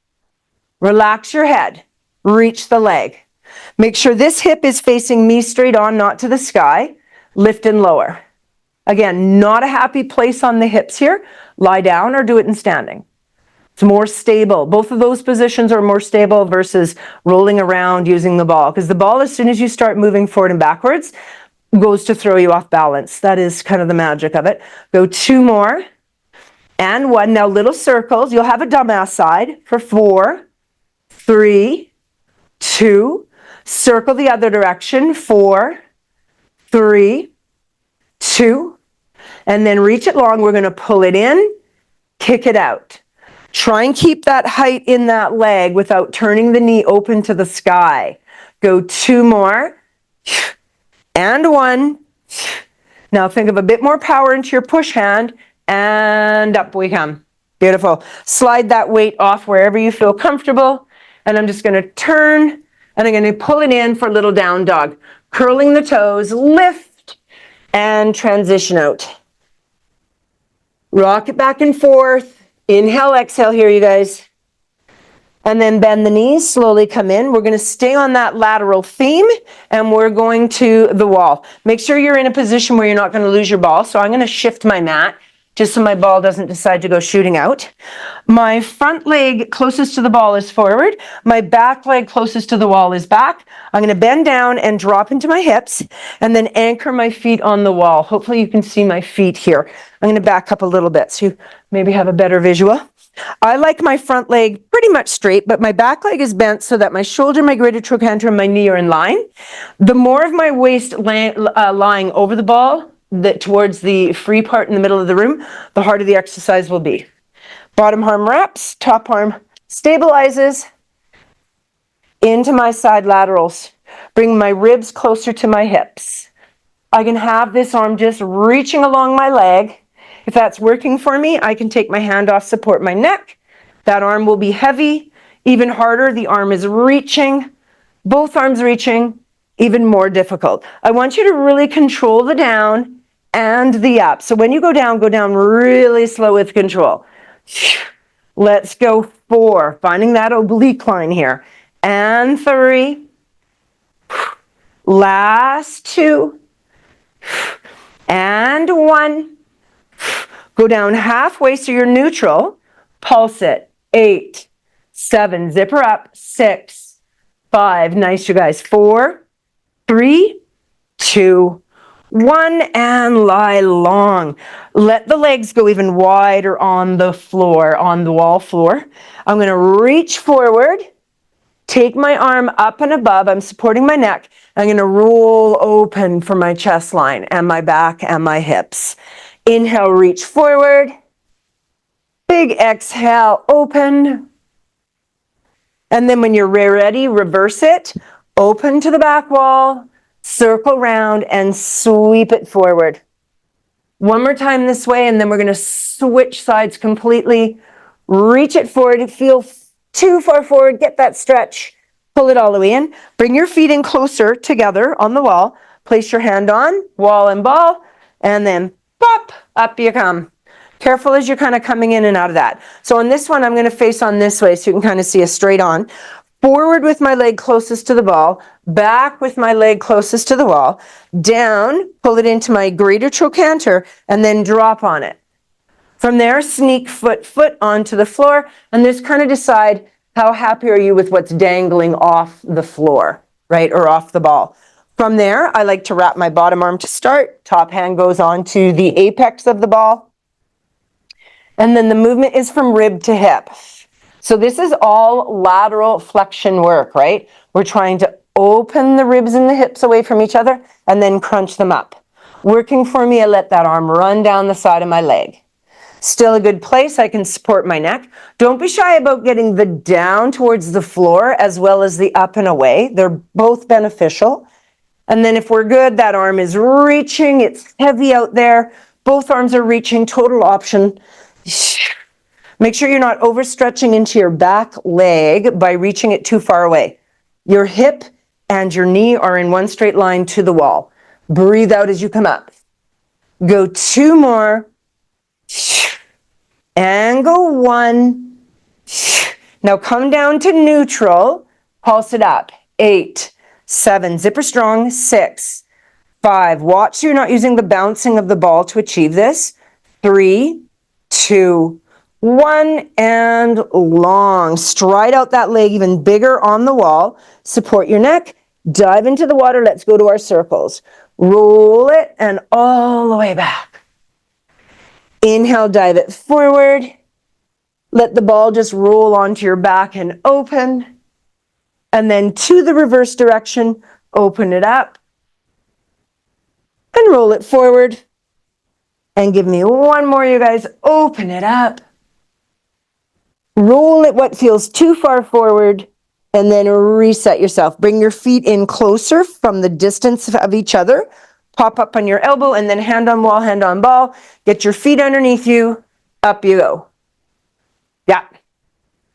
Relax your head. Reach the leg. Make sure this hip is facing me straight on, not to the sky. Lift and lower. Again, not a happy place on the hips here. Lie down or do it in standing. It's more stable. Both of those positions are more stable versus rolling around using the ball. Because the ball, as soon as you start moving forward and backwards, goes to throw you off balance. That is kind of the magic of it. Go 2 more. And 1. Now little circles. You'll have a dumbass side for 4, 3, 2. Circle the other direction. 4, 3, 2. And then reach it long. We're going to pull it in, kick it out. Try and keep that height in that leg without turning the knee open to the sky. Go 2 more. And 1. Now think of a bit more power into your push hand. And up we come. Beautiful. Slide that weight off wherever you feel comfortable. And I'm just going to turn and I'm going to pull it in for a little down dog. Curling the toes, lift, and transition out. Rock it back and forth. Inhale, exhale here, you guys. And then bend the knees, slowly come in. We're going to stay on that lateral theme, and we're going to the wall. Make sure you're in a position where you're not going to lose your ball. So I'm going to shift my mat, just so my ball doesn't decide to go shooting out. My front leg closest to the ball is forward. My back leg closest to the wall is back. I'm going to bend down and drop into my hips, and then anchor my feet on the wall. Hopefully you can see my feet here. I'm going to back up a little bit so you maybe have a better visual. I like my front leg pretty much straight, but my back leg is bent so that my shoulder, my greater trochanter, and my knee are in line. The more of my waist lying over the ball, towards the free part in the middle of the room, the harder the exercise will be. Bottom arm wraps, top arm stabilizes into my side laterals. Bring my ribs closer to my hips. I can have this arm just reaching along my leg. If that's working for me, I can take my hand off, support my neck. That arm will be heavy. Even harder, the arm is reaching. Both arms reaching, even more difficult. I want you to really control the down and the up. So when you go down really slow with control. Let's go 4, finding that oblique line here. And 3. Last 2. And 1. Go down halfway so you're neutral. Pulse it. 8, 7, zipper up. 6, 5, nice you guys. 4, 3, 2, 1, and lie long. Let the legs go even wider on the floor, on the wall floor. I'm going to reach forward, take my arm up and above. I'm supporting my neck. I'm going to roll open for my chest line and my back and my hips. Inhale, reach forward. Big exhale, open. And then when you're ready, reverse it. Open to the back wall. circle round, and sweep it forward. One more time this way, and then we're going to switch sides completely. Reach it forward. Feel too far forward. Get that stretch. Pull it all the way in. Bring your feet in closer together on the wall. Place your hand on, wall and ball, and then pop, up you come. Careful as you're kind of coming in and out of that. So on this one, I'm going to face on this way so you can kind of see a straight on. Forward with my leg closest to the ball, back with my leg closest to the wall, down, pull it into my greater trochanter, and then drop on it. From there, sneak foot onto the floor, and just kind of decide how happy are you with what's dangling off the floor, right, or off the ball. From there, I like to wrap my bottom arm to start. Top hand goes on to the apex of the ball. And then the movement is from rib to hip. So this is all lateral flexion work, right? We're trying to open the ribs and the hips away from each other and then crunch them up. Working for me, I let that arm run down the side of my leg. Still a good place. I can support my neck. Don't be shy about getting the down towards the floor as well as the up and away. They're both beneficial. And then if we're good, that arm is reaching. It's heavy out there. Both arms are reaching. Total option. Make sure you're not overstretching into your back leg by reaching it too far away. Your hip and your knee are in one straight line to the wall. Breathe out as you come up. Go 2 more. And go 1. Now come down to neutral. Pulse it up. 8, 7, zipper strong. 6, 5. Watch so you're not using the bouncing of the ball to achieve this. 3, 2, 1, and long. Stride out that leg even bigger on the wall. Support your neck. Dive into the water. Let's go to our circles. Roll it and all the way back. Inhale, dive it forward. Let the ball just roll onto your back and open. And then to the reverse direction, open it up. And roll it forward. And give me one more, you guys. Open it up. Roll it what feels too far forward. And then reset yourself. Bring your feet in closer from the distance of each other. Pop up on your elbow and then hand on wall, hand on ball. Get your feet underneath you. Up you go. Yeah.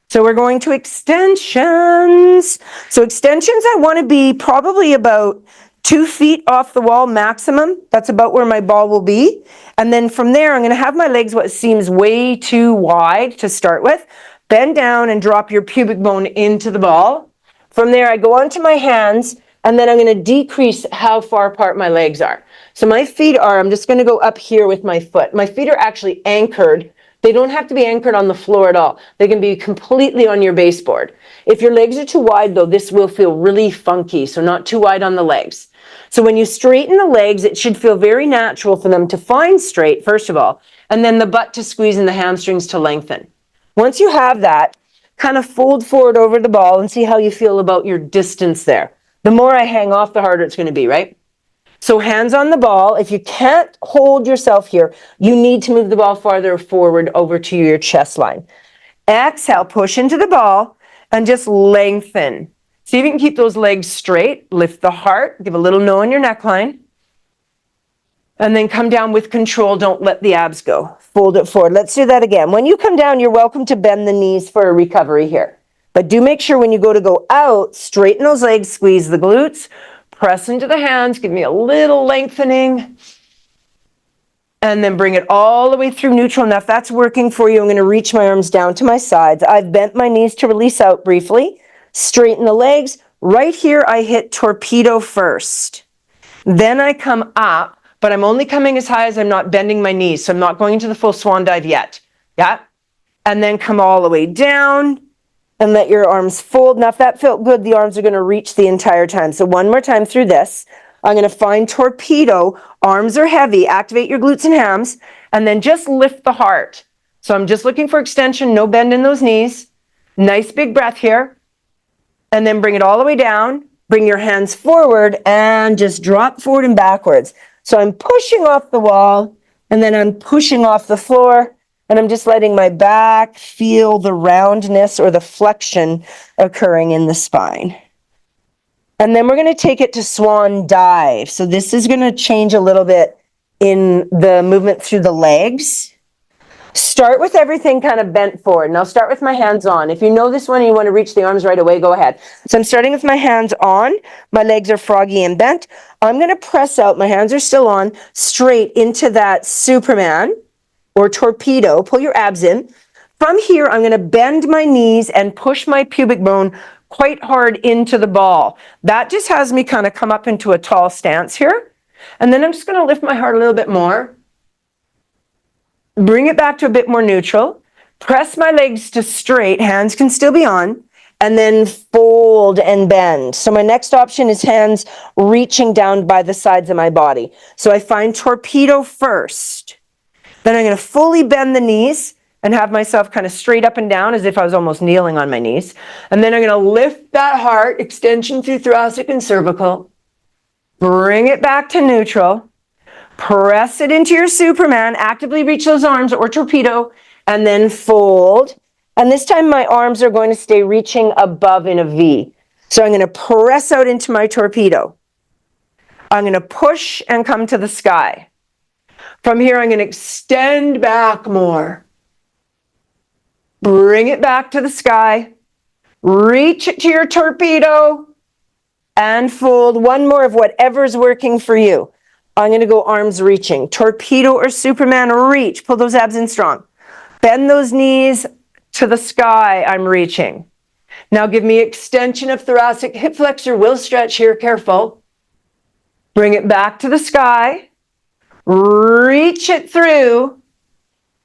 So we're going to extensions. So extensions, I want to be probably about 2 feet off the wall maximum. That's about where my ball will be. And then from there, I'm going to have my legs what seems way too wide to start with. Bend down and drop your pubic bone into the ball. From there, I go onto my hands, and then I'm going to decrease how far apart my legs are. So my feet are, I'm just going to go up here with my foot. My feet are actually anchored. They don't have to be anchored on the floor at all. They can be completely on your baseboard. If your legs are too wide, though, this will feel really funky, so not too wide on the legs. So when you straighten the legs, it should feel very natural for them to find straight, first of all, and then the butt to squeeze and the hamstrings to lengthen. Once you have that, kind of fold forward over the ball and see how you feel about your distance there. The more I hang off, the harder it's going to be, right? So hands on the ball. If you can't hold yourself here, you need to move the ball farther forward over to your chest line. Exhale, push into the ball and just lengthen. See if you can keep those legs straight. Lift the heart. Give a little no on your neckline. And then come down with control. Don't let the abs go. Fold it forward. Let's do that again. When you come down, you're welcome to bend the knees for a recovery here. But do make sure when you go out, straighten those legs, squeeze the glutes, press into the hands, give me a little lengthening. And then bring it all the way through neutral. Now, if that's working for you, I'm going to reach my arms down to my sides. I've bent my knees to release out briefly. Straighten the legs. Right here, I hit torpedo first. Then I come up. But I'm only coming as high as I'm not bending my knees. So I'm not going into the full swan dive yet. Yeah. And then come all the way down and let your arms fold. Now, if that felt good, the arms are going to reach the entire time. So one more time through this. I'm going to find torpedo. Arms are heavy. Activate your glutes and hams. And then just lift the heart. So I'm just looking for extension. No bend in those knees. Nice big breath here. And then bring it all the way down. Bring your hands forward and just drop forward and backwards. So I'm pushing off the wall, and then I'm pushing off the floor, and I'm just letting my back feel the roundness or the flexion occurring in the spine. And then we're going to take it to swan dive. So this is going to change a little bit in the movement through the legs. Start with everything kind of bent forward. Now start with my hands on. If you know this one and you want to reach the arms right away, go ahead. So I'm starting with my hands on. My legs are froggy and bent. I'm going to press out, my hands are still on, straight into that Superman or torpedo. Pull your abs in. From here, I'm going to bend my knees and push my pubic bone quite hard into the ball. That just has me kind of come up into a tall stance here. And then I'm just going to lift my heart a little bit more. Bring it back to a bit more neutral. Press my legs to straight. Hands can still be on. And then fold and bend. So my next option is hands reaching down by the sides of my body. So I find torpedo first. Then I'm going to fully bend the knees and have myself kind of straight up and down as if I was almost kneeling on my knees. And then I'm going to lift that heart, extension through thoracic and cervical. Bring it back to neutral. Press it into your Superman, actively reach those arms or torpedo, and then fold. And this time my arms are going to stay reaching above in a V. So I'm going to press out into my torpedo. I'm going to push and come to the sky. From here, I'm going to extend back more. Bring it back to the sky. Reach it to your torpedo and fold. One more of whatever's working for you. I'm going to go arms reaching. Torpedo or Superman, reach. Pull those abs in strong. Bend those knees to the sky. I'm reaching. Now give me extension of thoracic. Hip flexor will stretch here. Careful. Bring it back to the sky. Reach it through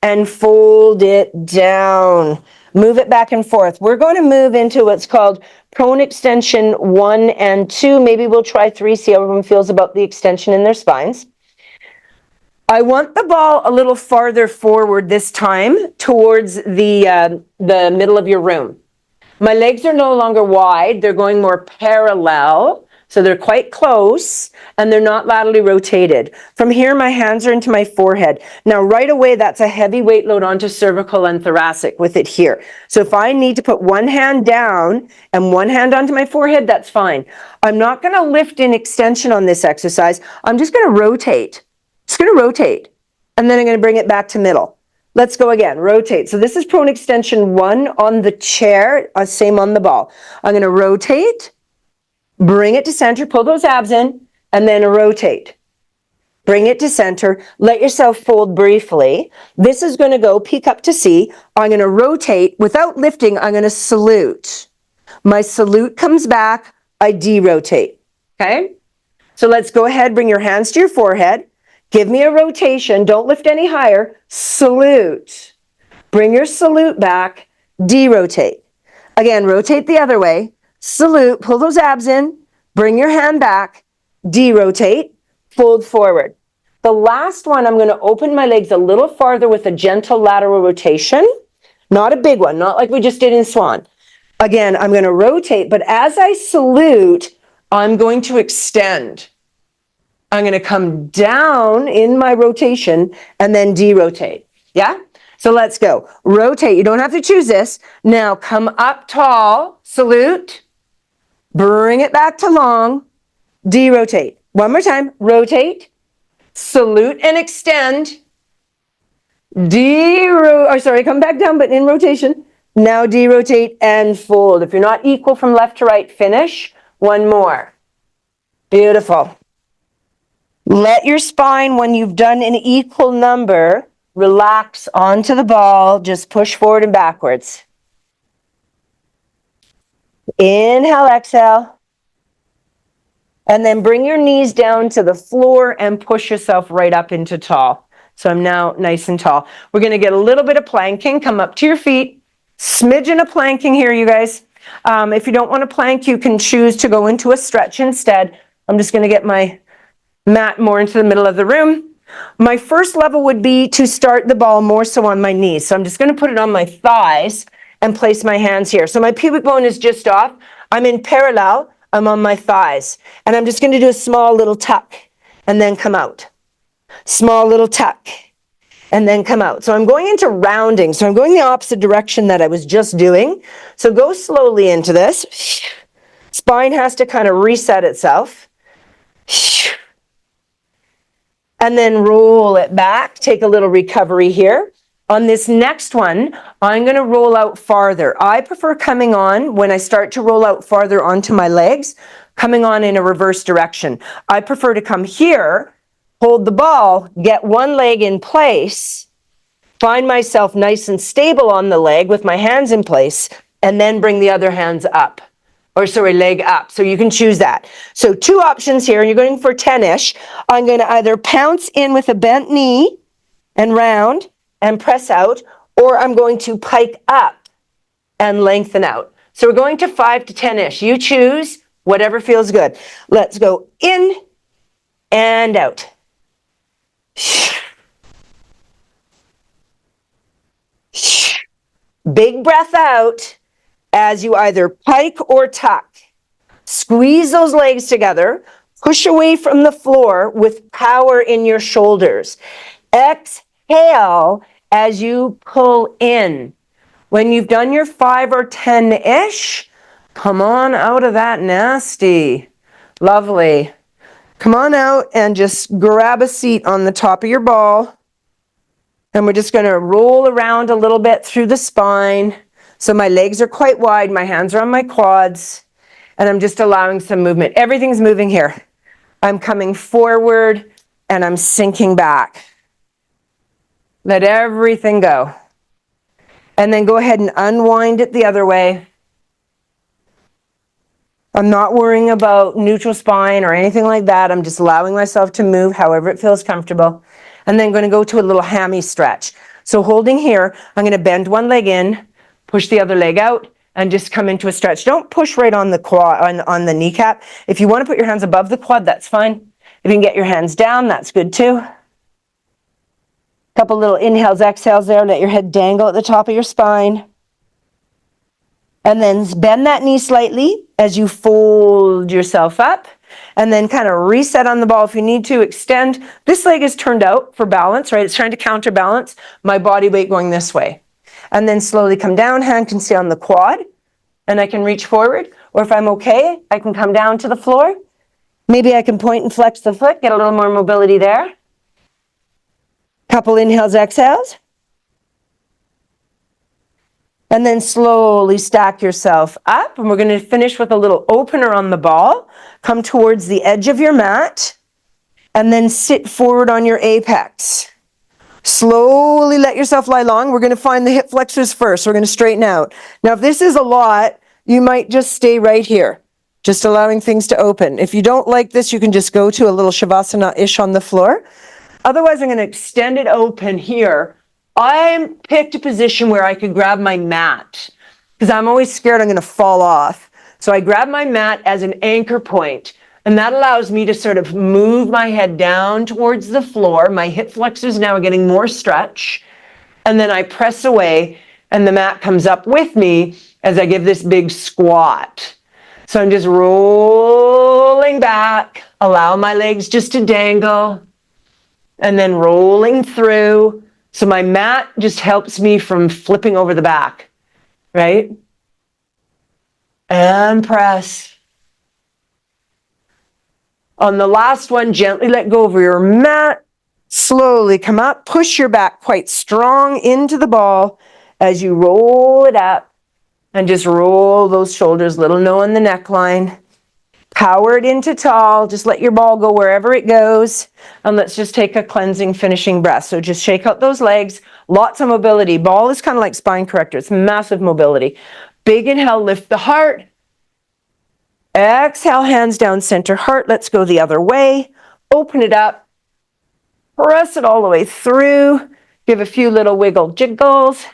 and fold it down. Move it back and forth. We're going to move into what's called prone extension 1 and 2. Maybe we'll try 3, see how everyone feels about the extension in their spines. I want the ball a little farther forward this time towards the middle of your room. My legs are no longer wide. They're going more parallel. So they're quite close and they're not laterally rotated. From here, my hands are into my forehead. Now, right away, that's a heavy weight load onto cervical and thoracic with it here. So if I need to put one hand down and one hand onto my forehead, that's fine. I'm not going to lift in extension on this exercise. I'm just going to rotate. Just going to rotate. And then I'm going to bring it back to middle. Let's go again. Rotate. So this is prone extension 1 on the chair, same on the ball. I'm going to rotate. Bring it to center, pull those abs in, and then rotate. Bring it to center, let yourself fold briefly. This is going to go peek up to C. I'm going to rotate. Without lifting, I'm going to salute. My salute comes back, I de-rotate. Okay? So let's go ahead, bring your hands to your forehead. Give me a rotation, don't lift any higher. Salute. Bring your salute back, de-rotate. Again, rotate the other way. Salute, pull those abs in, bring your hand back, de-rotate, fold forward. The last one, I'm going to open my legs a little farther with a gentle lateral rotation. Not a big one, not like we just did in swan. Again, I'm going to rotate, but as I salute, I'm going to extend. I'm going to come down in my rotation and then de-rotate. Yeah? So let's go. Rotate. You don't have to choose this. Now come up tall, salute. Bring it back to long, de-rotate. One more time, rotate, salute and extend, come back down but in rotation. Now de-rotate and fold. If you're not equal from left to right, finish. One more. Beautiful. Let your spine, when you've done an equal number, relax onto the ball. Just push forward and backwards. Inhale, exhale. And then bring your knees down to the floor and push yourself right up into tall. So I'm now nice and tall. We're going to get a little bit of planking. Come up to your feet. Smidgen of planking here, you guys. If you don't want to plank, you can choose to go into a stretch instead. I'm just going to get my mat more into the middle of the room. My first level would be to start the ball more so on my knees. So I'm just going to put it on my thighs and place my hands here. So my pubic bone is just off. I'm in parallel. I'm on my thighs. And I'm just going to do a small little tuck and then come out. Small little tuck and then come out. So I'm going into rounding. So I'm going the opposite direction that I was just doing. So go slowly into this. Spine has to kind of reset itself. And then roll it back. Take a little recovery here. On this next one, I'm going to roll out farther. I prefer coming on when I start to roll out farther onto my legs, coming on in a reverse direction. I prefer to come here, hold the ball, get one leg in place, find myself nice and stable on the leg with my hands in place, and then bring the other hands up. Leg up. So you can choose that. So 2 options here, and you're going for 10-ish. I'm going to either pounce in with a bent knee and round and press out, or I'm going to pike up and lengthen out. So we're going to 5 to 10-ish. You choose whatever feels good. Let's go in and out. Big breath out as you either pike or tuck. Squeeze those legs together. Push away from the floor with power in your shoulders. Exhale as you pull in. When you've done your 5 or 10-ish, come on out of that nasty. Lovely. Come on out and just grab a seat on the top of your ball. And we're just going to roll around a little bit through the spine. So my legs are quite wide. My hands are on my quads. And I'm just allowing some movement. Everything's moving here. I'm coming forward and I'm sinking back. Let everything go. And then go ahead and unwind it the other way. I'm not worrying about neutral spine or anything like that. I'm just allowing myself to move however it feels comfortable. And then going to go to a little hammy stretch. So holding here, I'm going to bend one leg in, push the other leg out, and just come into a stretch. Don't push right on the quad, on the kneecap. If you want to put your hands above the quad, that's fine. If you can get your hands down, that's good too. Couple little inhales, exhales there. Let your head dangle at the top of your spine. And then bend that knee slightly as you fold yourself up. And then kind of reset on the ball if you need to. Extend. This leg is turned out for balance, right? It's trying to counterbalance my body weight going this way. And then slowly come down. Hand can stay on the quad. And I can reach forward. Or if I'm okay, I can come down to the floor. Maybe I can point and flex the foot. Get a little more mobility there. Couple inhales, exhales. And then slowly stack yourself up. And we're going to finish with a little opener on the ball. Come towards the edge of your mat. And then sit forward on your apex. Slowly let yourself lie long. We're going to find the hip flexors first. We're going to straighten out. Now, if this is a lot, you might just stay right here. Just allowing things to open. If you don't like this, you can just go to a little shavasana-ish on the floor. Otherwise, I'm going to extend it open here. I picked a position where I could grab my mat because I'm always scared I'm going to fall off. So I grab my mat as an anchor point, and that allows me to sort of move my head down towards the floor. My hip flexors now are getting more stretch, and then I press away, and the mat comes up with me as I give this big squat. So I'm just rolling back, allow my legs just to dangle, and then rolling through. So my mat just helps me from flipping over the back, right? And press. On the last one, gently let go of your mat. Slowly come up. Push your back quite strong into the ball as you roll it up. And just roll those shoulders, little no in the neckline. Power it into tall. Just let your ball go wherever it goes. And let's just take a cleansing finishing breath. So just shake out those legs. Lots of mobility. Ball is kind of like spine corrector. It's massive mobility. Big inhale, lift the heart. Exhale, hands down, center heart. Let's go the other way. Open it up. Press it all the way through. Give a few little wiggle jiggles.